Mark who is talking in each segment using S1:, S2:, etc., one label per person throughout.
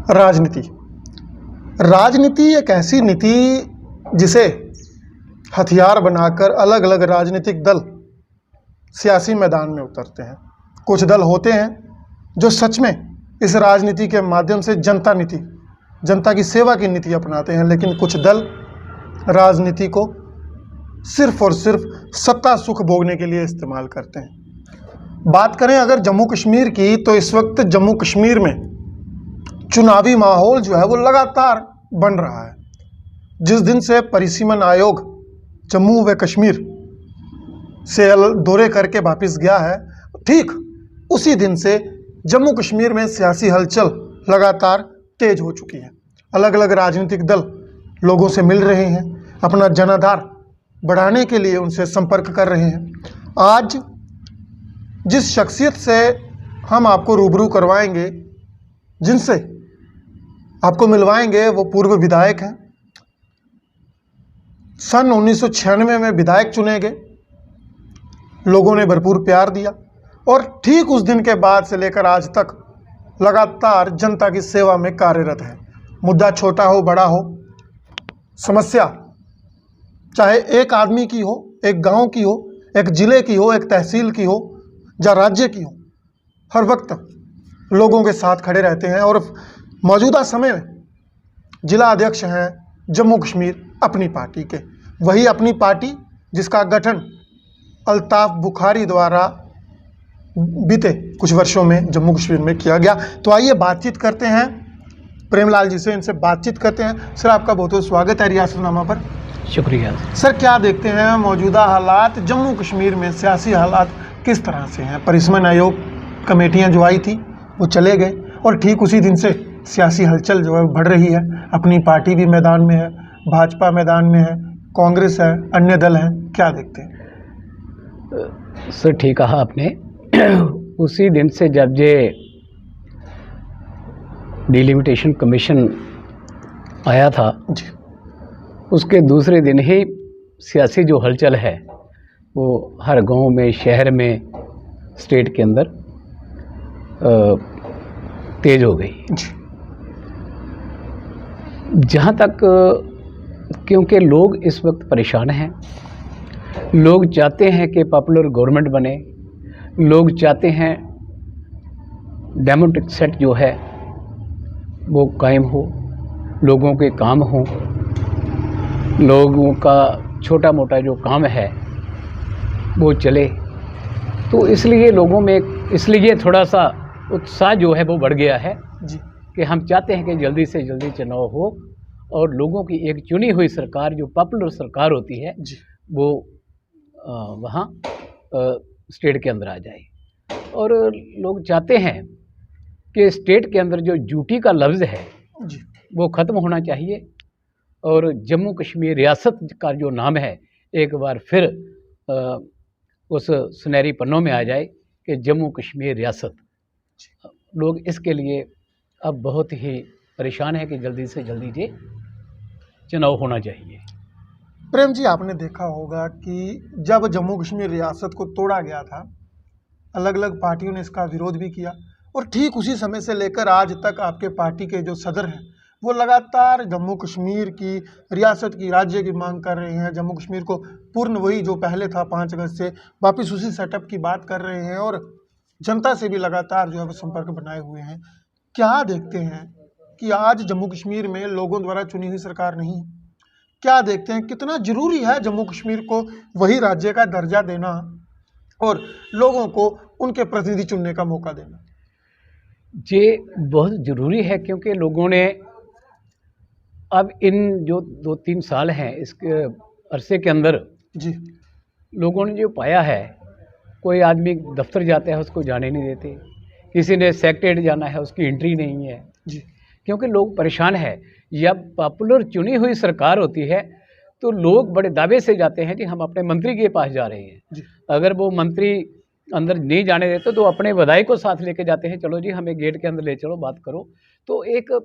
S1: राजनीति। राजनीति एक ऐसी नीति जिसे हथियार बनाकर अलग अलग राजनीतिक दल सियासी मैदान में उतरते हैं। कुछ दल होते हैं जो सच में इस राजनीति के माध्यम से जनता की सेवा की नीति अपनाते हैं, लेकिन कुछ दल राजनीति को सिर्फ और सिर्फ सत्ता सुख भोगने के लिए इस्तेमाल करते हैं। बात करें अगर जम्मू कश्मीर की, तो इस वक्त जम्मू कश्मीर में चुनावी माहौल जो है वो लगातार बन रहा है। जिस दिन से परिसीमन आयोग जम्मू व कश्मीर से दौरे करके वापस गया है, ठीक उसी दिन से जम्मू कश्मीर में सियासी हलचल लगातार तेज हो चुकी है। अलग अलग राजनीतिक दल लोगों से मिल रहे हैं, अपना जनाधार बढ़ाने के लिए उनसे संपर्क कर रहे हैं। आज जिस शख्सियत से हम आपको रूबरू करवाएंगे, जिनसे आपको मिलवाएंगे, वो पूर्व विधायक हैं। सन 1996 में विधायक चुने गए, लोगों ने भरपूर प्यार दिया और ठीक उस दिन के बाद से लेकर आज तक लगातार जनता की सेवा में कार्यरत है। मुद्दा छोटा हो बड़ा हो, समस्या चाहे एक आदमी की हो, एक गांव की हो, एक जिले की हो, एक तहसील की हो या राज्य की हो, हर वक्त लोगों के साथ खड़े रहते हैं। और मौजूदा समय में जिला अध्यक्ष हैं जम्मू कश्मीर अपनी पार्टी के, वही अपनी पार्टी जिसका गठन अल्ताफ बुखारी द्वारा बीते कुछ वर्षों में जम्मू कश्मीर में किया गया। तो आइए बातचीत करते हैं प्रेमलाल जी से, इनसे बातचीत करते हैं। सर, आपका बहुत बहुत स्वागत है रियासतनामा पर।
S2: शुक्रिया
S1: सर, क्या देखते हैं मौजूदा हालात जम्मू कश्मीर में, सियासी हालात किस तरह से हैं? परिसीमन आयोग कमेटियां जो आई थी वो चले गए और ठीक उसी दिन से सियासी हलचल जो है बढ़ रही है। अपनी पार्टी भी मैदान में है, भाजपा मैदान में है, कांग्रेस है, अन्य दल हैं, क्या देखते हैं?
S2: सर, ठीक कहा आपने। उसी दिन से जब ये डिलिमिटेशन कमीशन आया था
S1: जी,
S2: उसके दूसरे दिन ही सियासी जो हलचल है वो हर गांव में, शहर में, स्टेट के अंदर तेज हो गई।
S1: जी,
S2: जहाँ तक क्योंकि लोग इस वक्त परेशान हैं, लोग चाहते हैं कि पॉपुलर गवर्नमेंट बने, लोग चाहते हैं डेमोक्रेटिक सेट जो है वो कायम हो, लोगों के काम हों, लोगों का छोटा मोटा जो काम है वो चले। तो इसलिए लोगों में इसलिए थोड़ा सा उत्साह जो है वो बढ़ गया है
S1: जी,
S2: कि हम चाहते हैं कि जल्दी से जल्दी चुनाव हो और लोगों की एक चुनी हुई सरकार, जो पॉपुलर सरकार होती है,
S1: जी,
S2: वो वहाँ स्टेट के अंदर आ जाए। और लोग चाहते हैं कि स्टेट के अंदर जो ड्यूटी का लफ्ज़ है
S1: जी,
S2: वो ख़त्म होना चाहिए और जम्मू कश्मीर रियासत का जो नाम है एक बार फिर उस सुनहरी पन्नों में आ जाए कि जम्मू कश्मीर रियासत। लोग इसके लिए अब बहुत ही परेशान है कि जल्दी से जल्दी ये चुनाव होना चाहिए।
S1: प्रेम जी, आपने देखा होगा कि जब जम्मू कश्मीर रियासत को तोड़ा गया था, अलग अलग पार्टियों ने इसका विरोध भी किया और ठीक उसी समय से लेकर आज तक आपके पार्टी के जो सदर हैं वो लगातार जम्मू कश्मीर की, रियासत की, राज्य की मांग कर रहे हैं। जम्मू कश्मीर को पूर्ण वही जो पहले था 5 अगस्त से वापस उसी सेटअप की बात कर रहे हैं और जनता से भी लगातार जो है वो संपर्क बनाए हुए हैं। क्या देखते हैं कि आज जम्मू कश्मीर में लोगों द्वारा चुनी हुई सरकार नहीं है? क्या देखते हैं कितना जरूरी है जम्मू कश्मीर को वही राज्य का दर्जा देना और लोगों को उनके प्रतिनिधि चुनने का मौका देना?
S2: ये बहुत ज़रूरी है क्योंकि लोगों ने अब इन जो 2-3 साल हैं इसके अरसे के अंदर
S1: जी,
S2: लोगों ने जो पाया है, कोई आदमी दफ्तर जाता है उसको जाने नहीं देते, किसी ने सेक्रेटरीट जाना है उसकी एंट्री नहीं है
S1: जी,
S2: क्योंकि लोग परेशान हैं। जब पॉपुलर चुनी हुई सरकार होती है तो लोग बड़े दावे से जाते हैं कि हम अपने मंत्री के पास जा रहे हैं।
S1: जी,
S2: अगर वो मंत्री अंदर नहीं जाने देते तो अपने विधायक को साथ लेके जाते हैं, चलो जी हमें गेट के अंदर ले चलो, बात करो। तो एक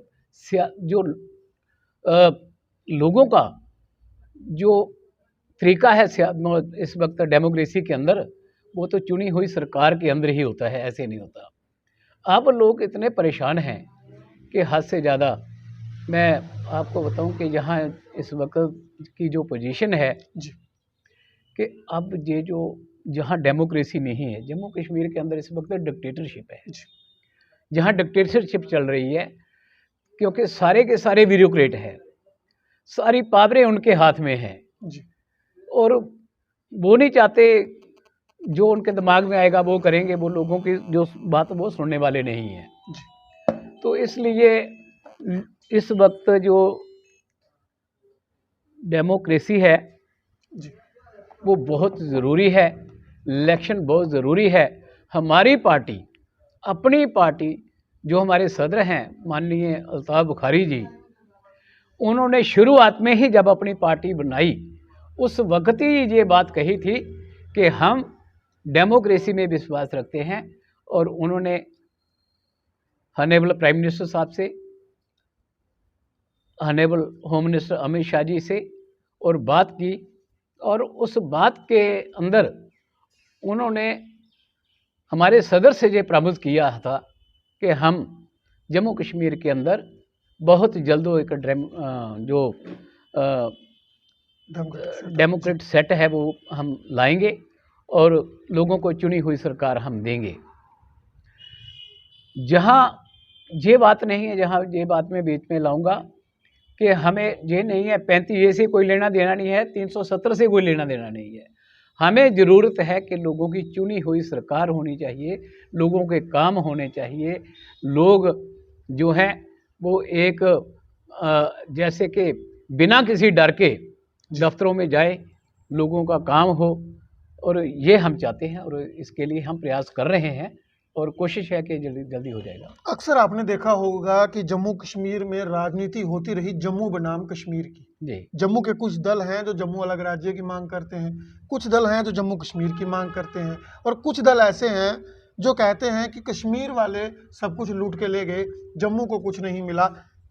S2: जो लोगों का जो तरीका है इस वक्त डेमोक्रेसी के अंदर, वो तो चुनी हुई सरकार के अंदर ही होता है, ऐसे नहीं होता। अब लोग इतने परेशान हैं कि हद से ज़्यादा। मैं आपको बताऊं कि यहाँ इस वक्त की जो पोजीशन है
S1: जी
S2: कि अब ये जो जहाँ डेमोक्रेसी नहीं है, जम्मू कश्मीर के अंदर इस वक्त डिक्टेटरशिप है।
S1: जी
S2: जहाँ डिक्टेटरशिप चल रही है, क्योंकि सारे के सारे ब्यूरोक्रेट हैं, सारी पावरें उनके हाथ में हैं
S1: जी
S2: और वो नहीं चाहते जो उनके दिमाग में आएगा वो करेंगे, वो लोगों की जो बात वो सुनने वाले नहीं हैं।
S1: जी
S2: तो इसलिए इस वक्त जो डेमोक्रेसी है
S1: जी
S2: वो बहुत ज़रूरी है, इलेक्शन बहुत ज़रूरी है। हमारी पार्टी, अपनी पार्टी, जो हमारे सदर हैं माननीय अल्ताफ़ बुखारी जी, उन्होंने शुरुआत में ही जब अपनी पार्टी बनाई उस वक्त ही ये बात कही थी कि हम डेमोक्रेसी में विश्वास रखते हैं। और उन्होंने ऑनरेबल प्राइम मिनिस्टर साहब से, honourable home minister Amit Shah ji से और बात की, और उस बात के अंदर उन्होंने हमारे सदर से ये प्रॉमिस किया था कि हम जम्मू कश्मीर के अंदर बहुत जल्द एक जो डेमोक्रेट सेट है वो हम लाएंगे और लोगों को चुनी हुई सरकार हम देंगे। जहाँ ये बात नहीं है, जहाँ ये बात मैं बीच में लाऊंगा कि हमें ये नहीं है 35A से कोई लेना देना नहीं है, 370 से कोई लेना देना नहीं है। हमें ज़रूरत है कि लोगों की चुनी हुई सरकार होनी चाहिए, लोगों के काम होने चाहिए। लोग जो हैं वो एक जैसे कि बिना किसी डर के दफ्तरों में जाए, लोगों का काम हो, और ये हम चाहते हैं और इसके लिए हम प्रयास कर रहे हैं और कोशिश है कि जल्दी जल्दी हो जाएगा।
S1: अक्सर आपने देखा होगा कि जम्मू कश्मीर में राजनीति होती रही जम्मू बनाम कश्मीर की।
S2: जी
S1: जम्मू के कुछ दल हैं जो जम्मू अलग राज्य की मांग करते हैं, कुछ दल हैं जो जम्मू कश्मीर की मांग करते हैं, और कुछ दल ऐसे हैं जो कहते हैं कि कश्मीर वाले सब कुछ लूट के ले गए, जम्मू को कुछ नहीं मिला।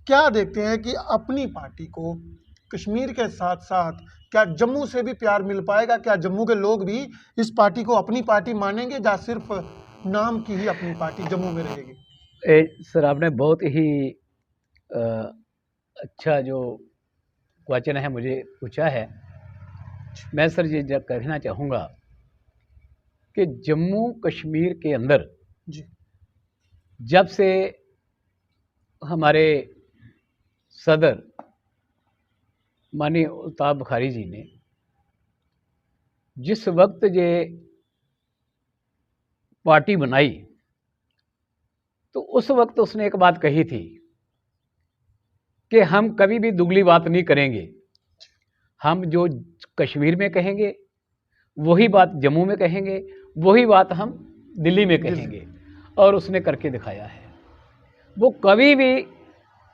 S1: क्या देखते हैं कि अपनी पार्टी को कश्मीर के साथ साथ क्या जम्मू से भी प्यार मिल पाएगा? क्या जम्मू के लोग भी इस पार्टी को अपनी पार्टी मानेंगे या सिर्फ नाम की ही अपनी पार्टी जम्मू में रहेगी?
S2: सर, आपने बहुत ही अ, अच्छा जो क्वेश्चन है मुझे पूछा है। मैं सर ये कहना चाहूँगा कि जम्मू कश्मीर के अंदर
S1: जी
S2: जब से हमारे सदर माननीय अल्ताफ़ बुखारी जी ने जिस वक्त ये पार्टी बनाई, तो उस वक्त उसने एक बात कही थी कि हम कभी भी दुगली बात नहीं करेंगे। हम जो कश्मीर में कहेंगे वही बात जम्मू में कहेंगे, वही बात हम दिल्ली में कहेंगे, और उसने करके दिखाया है। वो कभी भी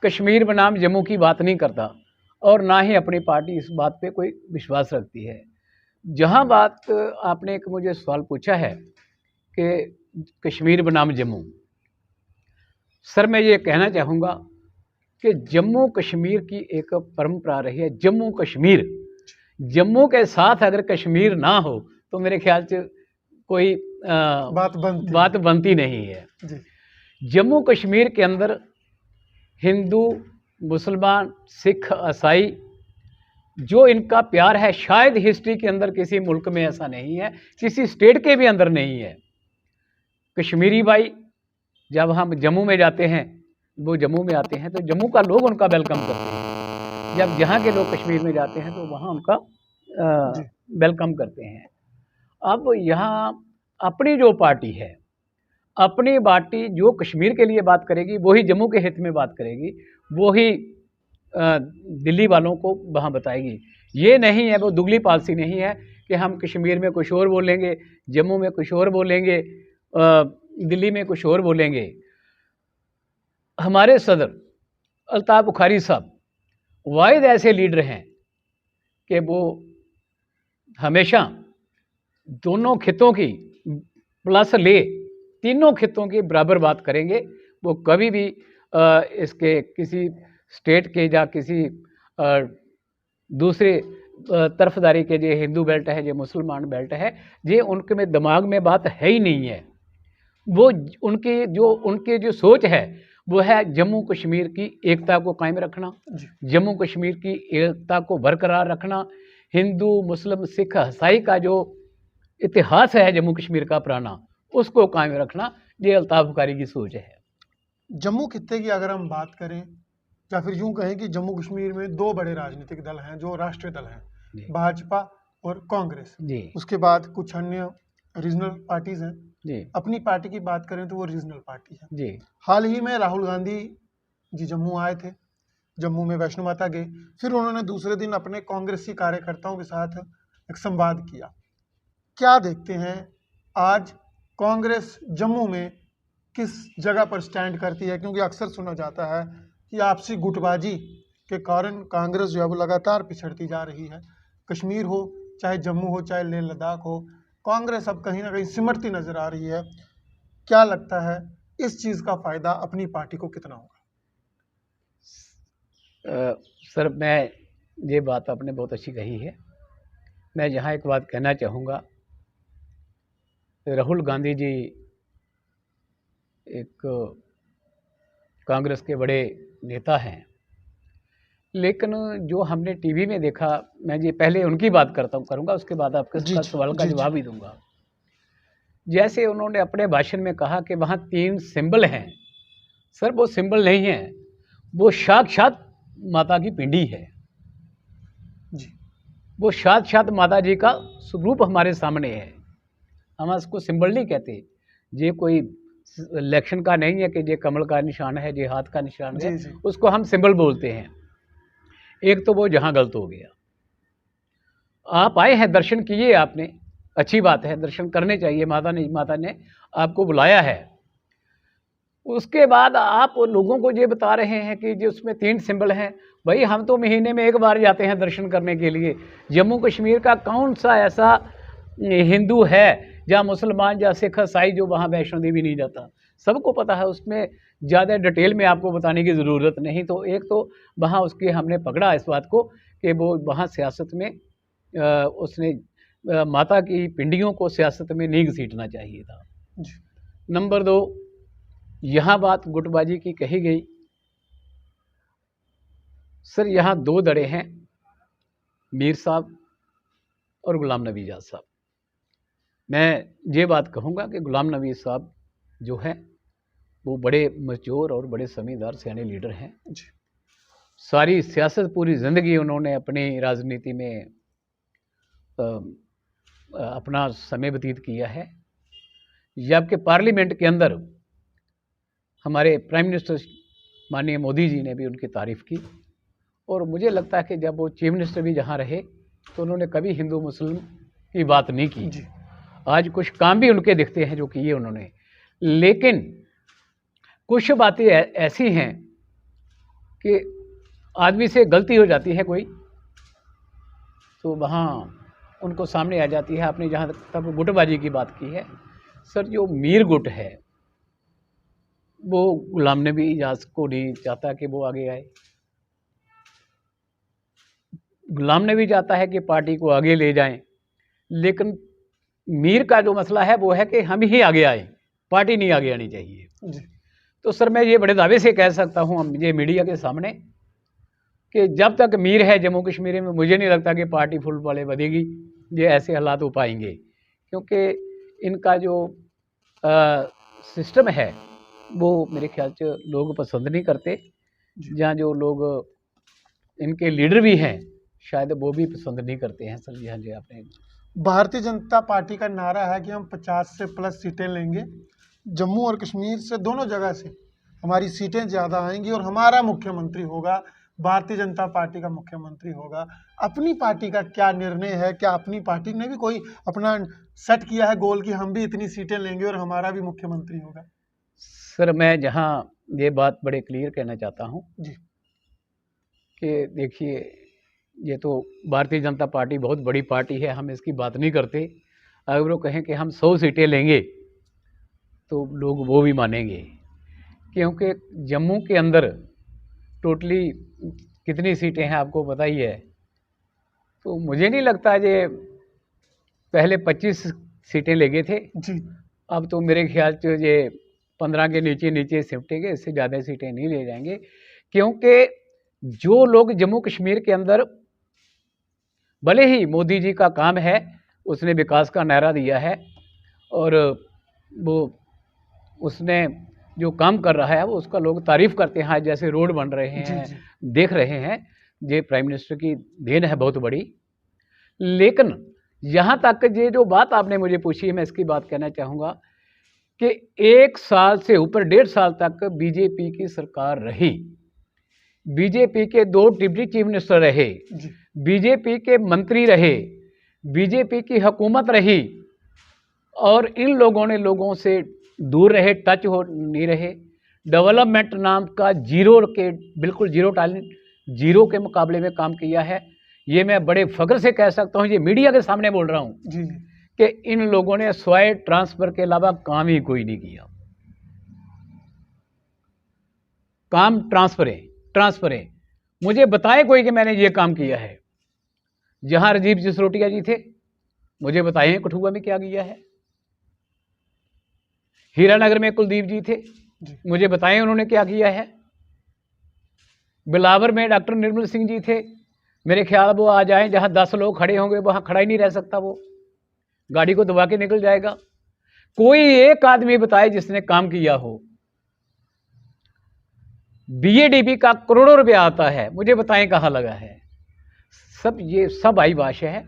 S2: कश्मीर बनाम जम्मू की बात नहीं करता और ना ही अपनी पार्टी इस बात पे कोई विश्वास रखती है। जहाँ बात आपने एक मुझे सवाल पूछा है कि कश्मीर बनाम जम्मू, सर मैं ये कहना चाहूँगा कि जम्मू कश्मीर की एक परंपरा रही है। जम्मू कश्मीर, जम्मू के साथ अगर कश्मीर ना हो तो मेरे ख्याल से कोई बात बनती नहीं है।
S1: जी
S2: जम्मू कश्मीर के अंदर हिंदू, मुसलमान, सिख, ईसाई, जो इनका प्यार है, शायद हिस्ट्री के अंदर किसी मुल्क में ऐसा नहीं है, किसी स्टेट के भी अंदर नहीं है। कश्मीरी भाई जब हम जम्मू में जाते हैं, वो जम्मू में आते हैं तो जम्मू का लोग उनका वेलकम करते हैं। जब यहाँ के लोग कश्मीर में जाते हैं तो वहाँ उनका वेलकम करते हैं। अब यहाँ अपनी जो पार्टी है, अपनी पार्टी जो कश्मीर के लिए बात करेगी वही जम्मू के हित में बात करेगी, वही दिल्ली वालों को वहाँ बताएगी। ये नहीं है, वो दुगली पॉलिसी नहीं है कि हम कश्मीर में कुछ और बोलेंगे, जम्मू में कुछ और बोलेंगे, दिल्ली में कुछ और बोलेंगे। हमारे सदर अल्ताफ़ बुखारी साहब वाहिद ऐसे लीडर हैं कि वो हमेशा दोनों खितों की प्लस ले तीनों खितों की बराबर बात करेंगे। वो कभी भी इसके किसी स्टेट के या किसी दूसरे तरफदारी के, जो हिंदू बेल्ट है, जो मुसलमान बेल्ट है, ये उनके में दिमाग में बात है ही नहीं है। वो उनकी जो सोच है वो है जम्मू कश्मीर की एकता को कायम रखना,
S1: जी
S2: जम्मू कश्मीर की एकता को बरकरार रखना, हिंदू मुस्लिम सिख ईसाई का जो इतिहास है जम्मू कश्मीर का पुराना, उसको कायम रखना, ये अल्ताफ बुखारी की सोच है।
S1: जम्मू खित्ते की अगर हम बात करें, या फिर यूं कहें कि जम्मू कश्मीर में दो बड़े राजनीतिक दल हैं जो राष्ट्रीय दल हैं,
S2: जी
S1: भाजपा और कांग्रेस।
S2: जी
S1: उसके बाद कुछ अन्य रीजनल पार्टीज हैं।
S2: जी
S1: अपनी पार्टी की बात करें तो वो रीजनल पार्टी है।
S2: जी
S1: हाल ही में राहुल गांधी जी जम्मू आए थे, जम्मू में वैष्णो माता गए, फिर उन्होंने दूसरे दिन अपने कांग्रेसी कार्यकर्ताओं के साथ एक संवाद किया। क्या देखते हैं आज कांग्रेस जम्मू में किस जगह पर स्टैंड करती है, क्योंकि अक्सर सुना जाता है कि आपसी गुटबाजी के कारण कांग्रेस जो है वो लगातार पिछड़ती जा रही है। कश्मीर हो, चाहे जम्मू हो, चाहे लेह लद्दाख हो, कांग्रेस अब कहीं ना कहीं सिमटती नजर आ रही है। क्या लगता है इस चीज़ का फायदा अपनी पार्टी को कितना होगा?
S2: सर, मैं ये बात आपने बहुत अच्छी कही है। मैं यहाँ एक बात कहना चाहूँगा, राहुल गांधी जी एक कांग्रेस के बड़े नेता हैं, लेकिन जो हमने टीवी में देखा, मैं ये पहले उनकी बात करूँगा, उसके बाद आपके
S1: जी जी
S2: सवाल का
S1: जी जी
S2: जवाब ही दूंगा। जैसे उन्होंने अपने भाषण में कहा कि वहाँ 3 सिंबल हैं। सर, वो सिंबल नहीं है, वो साक्षात माता की पिंडी है।
S1: जी
S2: वो साक्षात माता जी का स्वरूप हमारे सामने है। हम उसको सिंबल नहीं कहते। ये कोई इलेक्शन का नहीं है कि ये कमल का निशान है, ये हाथ का निशान है,
S1: जी जी
S2: उसको हम सिंबल बोलते हैं। एक तो वो जहाँ गलत हो गया। आप आए हैं, दर्शन किए आपने, अच्छी बात है, दर्शन करने चाहिए, माता ने आपको बुलाया है। उसके बाद आप लोगों को ये बता रहे हैं कि जो उसमें 3 सिंबल हैं। भाई, हम तो महीने में 1 बार जाते हैं दर्शन करने के लिए। जम्मू कश्मीर का कौन सा ऐसा हिंदू है या मुसलमान या सिख ईसाई जो वहाँ वैष्णो देवी नहीं जाता? सबको पता है, उसमें ज़्यादा डिटेल में आपको बताने की ज़रूरत नहीं। तो एक तो वहाँ उसके हमने पकड़ा इस बात को कि वो वहाँ सियासत में उसने माता की पिंडियों को सियासत में नहीं घसीटना चाहिए था।
S1: जी
S2: नंबर 2, यहाँ बात गुटबाजी की कही गई। सर, यहाँ 2 दड़े हैं, मीर साहब और गुलाम नबी आज़ाद साहब। मैं ये बात कहूँगा कि गुलाम नबी साहब जो हैं वो बड़े मैच्योर और बड़े समझदार सियाने लीडर हैं।
S1: जी
S2: सारी सियासत, पूरी ज़िंदगी उन्होंने अपनी राजनीति में अपना समय व्यतीत किया है। जबकि पार्लियामेंट के अंदर हमारे प्राइम मिनिस्टर माननीय मोदी जी ने भी उनकी तारीफ़ की, और मुझे लगता है कि जब वो चीफ मिनिस्टर भी जहाँ रहे तो उन्होंने कभी हिंदू मुस्लिम की बात नहीं की।
S1: जी
S2: आज कुछ काम भी उनके दिखते हैं जो किए उन्होंने, लेकिन कुछ बातें ऐसी हैं कि आदमी से गलती हो जाती है कोई, तो वहाँ उनको सामने आ जाती है। आपने जहाँ तक गुटबाजी की बात की है, सर, जो मीर गुट है वो गुलाम नबी आज़ाद को नहीं चाहता कि वो आगे आए। गुलाम नबी चाहता है कि पार्टी को आगे ले जाएं, लेकिन मीर का जो मसला है वो है कि हम ही आगे आए, पार्टी नहीं आगे आनी चाहिए।
S1: जी
S2: तो सर, मैं ये बड़े दावे से कह सकता हूँ ये मीडिया के सामने कि जब तक मीर है जम्मू कश्मीर में, मुझे नहीं लगता कि पार्टी फुल वाले बनेगी। ये ऐसे हालात हो पाएंगे, क्योंकि इनका जो सिस्टम है वो मेरे ख्याल से लोग पसंद नहीं करते। जहाँ जो लोग इनके लीडर भी हैं शायद वो भी पसंद नहीं करते हैं। सर जी, हाँ जी, आपने
S1: भारतीय जनता पार्टी का नारा है कि हम 50 से प्लस सीटें लेंगे, जम्मू और कश्मीर से दोनों जगह से हमारी सीटें ज़्यादा आएंगी और हमारा मुख्यमंत्री होगा, भारतीय जनता पार्टी का मुख्यमंत्री होगा। अपनी पार्टी का क्या निर्णय है? क्या अपनी पार्टी ने भी कोई अपना सेट किया है गोल कि हम भी इतनी सीटें लेंगे और हमारा भी मुख्यमंत्री होगा?
S2: सर, मैं जहाँ ये बात बड़े क्लियर कहना चाहता हूँ
S1: जी
S2: कि देखिए, ये तो भारतीय जनता पार्टी बहुत बड़ी पार्टी है, हम इसकी बात नहीं करते। अगर वो कहें कि हम 100 सीटें लेंगे तो लोग वो भी मानेंगे, क्योंकि जम्मू के अंदर टोटली कितनी सीटें हैं आपको पता ही है। तो मुझे नहीं लगता ये पहले 25 सीटें ले गए थे,
S1: जी
S2: अब तो मेरे ख्याल से ये 15 के नीचे नीचे सिमटेंगे, इससे ज़्यादा सीटें नहीं ले जाएंगे, क्योंकि जो लोग जम्मू कश्मीर के अंदर, भले ही मोदी जी का काम है, उसने विकास का नारा दिया है और वो उसने जो काम कर रहा है वो उसका लोग तारीफ करते हैं, जैसे रोड बन रहे हैं, देख रहे हैं, ये प्राइम मिनिस्टर की देन है बहुत बड़ी। लेकिन यहाँ तक ये जो बात आपने मुझे पूछी है, मैं इसकी बात कहना चाहूँगा कि 1 साल से ऊपर, 1.5 साल तक बीजेपी की सरकार रही, बीजेपी के 2 डिप्टी चीफ मिनिस्टर रहे, बीजेपी के मंत्री रहे, बीजेपी की हुकूमत रही, और इन लोगों ने लोगों से दूर रहे, टच हो नहीं रहे। डेवलपमेंट नाम का जीरो के, बिल्कुल जीरो टैलेंट, जीरो के मुकाबले में काम किया है। ये मैं बड़े फख्र से कह सकता हूँ, ये मीडिया के सामने बोल रहा हूँ
S1: जी
S2: कि इन लोगों ने स्वाय ट्रांसफर के अलावा काम ही कोई नहीं किया। काम ट्रांसफर है। मुझे बताए कोई कि मैंने ये काम किया है। जहां राजीव सिसोदिया जी थे, मुझे बताएं कठुआ में क्या किया है। हीरानगर में कुलदीप जी थे, मुझे बताएं उन्होंने क्या किया है। बिलावर में डॉक्टर निर्मल सिंह जी थे, मेरे ख्याल वो आ जाएं, जहां 10 लोग खड़े होंगे वहां खड़ा ही नहीं रह सकता, वो गाड़ी को दबा के निकल जाएगा। कोई एक आदमी बताए जिसने काम किया हो। बीएडीबी का करोड़ों रुपया आता है, मुझे बताएं कहाँ लगा है। सब ये सब आई भाषा है।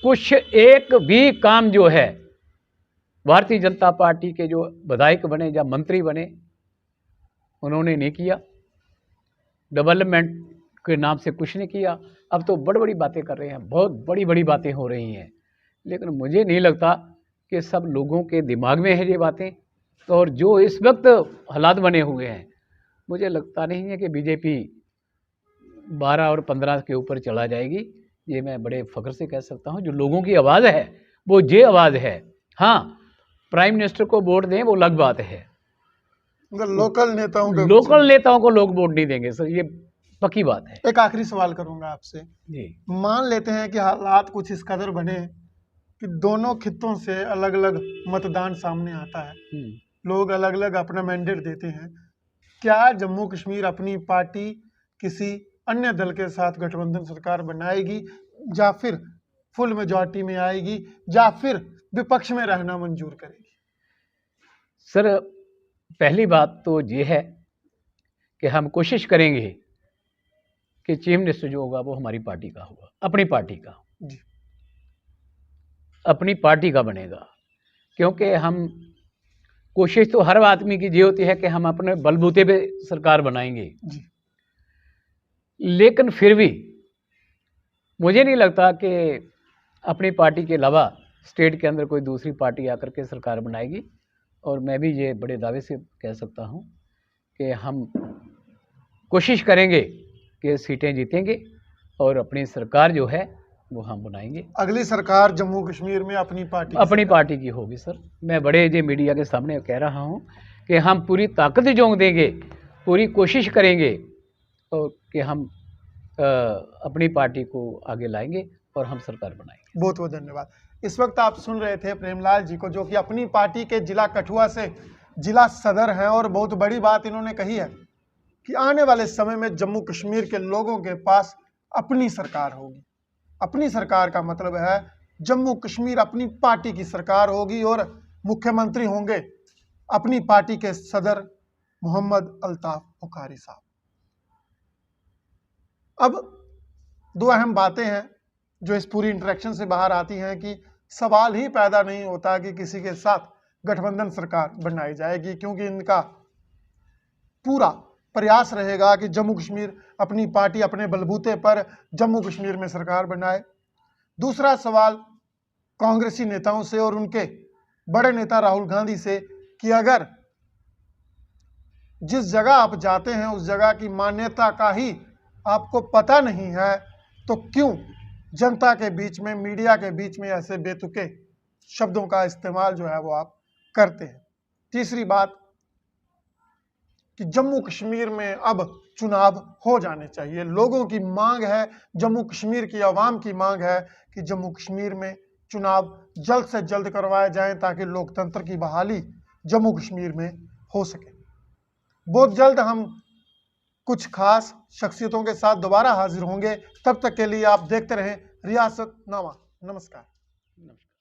S2: कुछ एक भी काम जो है भारतीय जनता पार्टी के जो विधायक बने या मंत्री बने, उन्होंने नहीं किया। डेवलपमेंट के नाम से कुछ नहीं किया। अब तो बड़ी बड़ी बातें कर रहे हैं, बहुत बड़ी बड़ी बातें हो रही हैं, लेकिन मुझे नहीं लगता कि सब लोगों के दिमाग में है ये बातें। तो और जो इस वक्त हालात बने हुए हैं, मुझे लगता नहीं है कि बीजेपी 12 और 15 के ऊपर चला जाएगी। ये मैं बड़े फख्र से कह सकता हूँ। जो लोगों की आवाज़ है वो ये आवाज़ है। हाँ, प्राइम मिनिस्टर को वोट दें वो अलग बात है,
S1: मगर लोकल नेताओं
S2: को लोग वोट नहीं देंगे सर, ये पक्की बात है।
S1: एक आखिरी सवाल करूंगा आपसे
S2: जी।
S1: मान लेते हैं कि हालात कुछ इस कदर बने कि दोनों खित्तों से अलग अलग मतदान सामने आता है, लोग अलग अलग अपना मैंडेट देते हैं, क्या जम्मू कश्मीर अपनी पार्टी किसी अन्य दल के साथ गठबंधन सरकार बनाएगी, या फिर फुल मेजॉरिटी में आएगी, या फिर विपक्ष में रहना मंजूर करेगी?
S2: सर, पहली बात तो ये है कि हम कोशिश करेंगे कि चीफ मिनिस्टर जो होगा वो हमारी पार्टी का होगा, अपनी पार्टी का
S1: जी।
S2: अपनी पार्टी का बनेगा, क्योंकि हम कोशिश तो हर आदमी की ये होती है कि हम अपने बलबूते पे सरकार बनाएंगे
S1: जी।
S2: लेकिन फिर भी मुझे नहीं लगता कि अपनी पार्टी के अलावा स्टेट के अंदर कोई दूसरी पार्टी आकर के सरकार बनाएगी। और मैं भी ये बड़े दावे से कह सकता हूँ कि हम कोशिश करेंगे कि सीटें जीतेंगे और अपनी सरकार जो है वो हम बनाएंगे।
S1: अगली सरकार जम्मू कश्मीर में अपनी पार्टी
S2: की होगी सर। मैं बड़े जे मीडिया के सामने कह रहा हूँ कि हम पूरी ताकत झोंक देंगे, पूरी कोशिश करेंगे और कि हम अपनी पार्टी को आगे लाएंगे और हम सरकार बनाएंगे।
S1: बहुत बहुत धन्यवाद। इस वक्त आप सुन रहे थे प्रेमलाल जी को, जो कि अपनी पार्टी के जिला कठुआ से जिला सदर हैं, और बहुत बड़ी बात इन्होंने कही है कि आने वाले समय में जम्मू कश्मीर के लोगों के पास अपनी सरकार होगी। अपनी सरकार का मतलब है जम्मू कश्मीर अपनी पार्टी की सरकार होगी और मुख्यमंत्री होंगे अपनी पार्टी के सदर मोहम्मद अल्ताफ बुखारी साहब। अब दो अहम बातें हैं जो इस पूरी इंटरेक्शन से बाहर आती हैं कि सवाल ही पैदा नहीं होता कि किसी के साथ गठबंधन सरकार बनाई जाएगी, क्योंकि इनका पूरा प्रयास रहेगा कि जम्मू कश्मीर अपनी पार्टी अपने बलबूते पर जम्मू कश्मीर में सरकार बनाए। दूसरा सवाल कांग्रेसी नेताओं से और उनके बड़े नेता राहुल गांधी से कि अगर जिस जगह आप जाते हैं उस जगह की मान्यता का ही आपको पता नहीं है, तो क्यों जनता के बीच में, मीडिया के बीच में ऐसे बेतुके शब्दों का इस्तेमाल जो है वो आप करते हैं। तीसरी बात कि जम्मू कश्मीर में अब चुनाव हो जाने चाहिए। लोगों की मांग है, जम्मू कश्मीर की आवाम की मांग है कि जम्मू कश्मीर में चुनाव जल्द से जल्द करवाए जाएं ताकि लोकतंत्र की बहाली जम्मू कश्मीर में हो सके। बहुत जल्द हम कुछ खास शख्सियतों के साथ दोबारा हाजिर होंगे। तब तक के लिए आप देखते रहें रियासतनामा। नमस्कार।
S2: नमस्कार।